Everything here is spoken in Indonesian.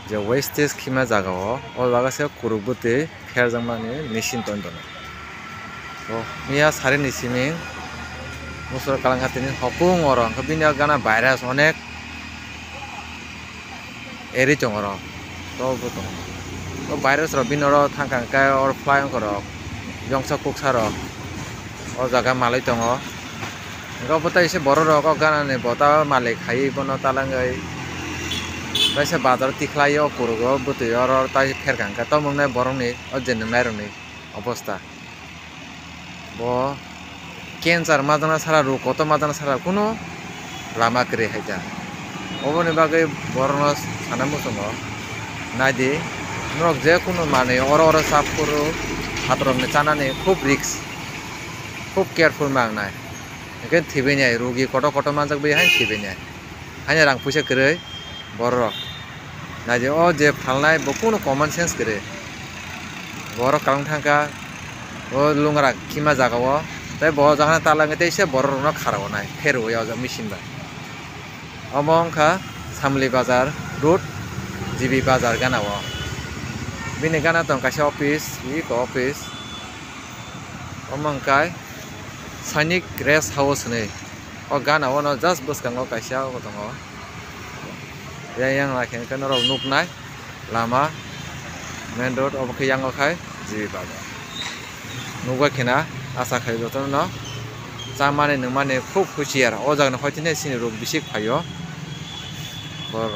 je wastage khima jaga o jaga se kurubute pherjangmani machine tondono so miya sari ni siming musor kalanghatini hopung oro bini gana virus onek eri tongoro to buto o virus ro binoro thangkang ka or flying koro jongsa kuksa ro o jaga malai tongo go bota ise boro ro ko gana ni bota malik khai bono talangai baisa bazar tikhlai o kurugo buti oro tai pherkang ka to mungnai borongni o jenum naironi অবস্থা bo cancer madana sara ro koto madana sara kuno lama kre haita oboni bagai bornos sanamu songo nadi nok je kuno mane oro sap koro hatromne chanane khub risk khub careful mangnai ke thibenya rogi koto manjak bai hain thibenya hanya rang puisa kre borok naje o je phalnai bo kuno common sense kre borok kalang thangka o lungra khima jagao tai bo jagana talange te se borok no kharago nai phero ya ja machine ba omongkha samli bazar road jibi bazar ganao bini gana tong kaisa office i ko office omongkai sainik rest house nei o ganao no just buskango kaisa o tongo yang lakin kan ro nuknai lama main road obke yang khai jibi bazar nukwa khena asa khai jotono no chamane nungmane khub khusiar o jagna hoitine sini rok bisik phaio bor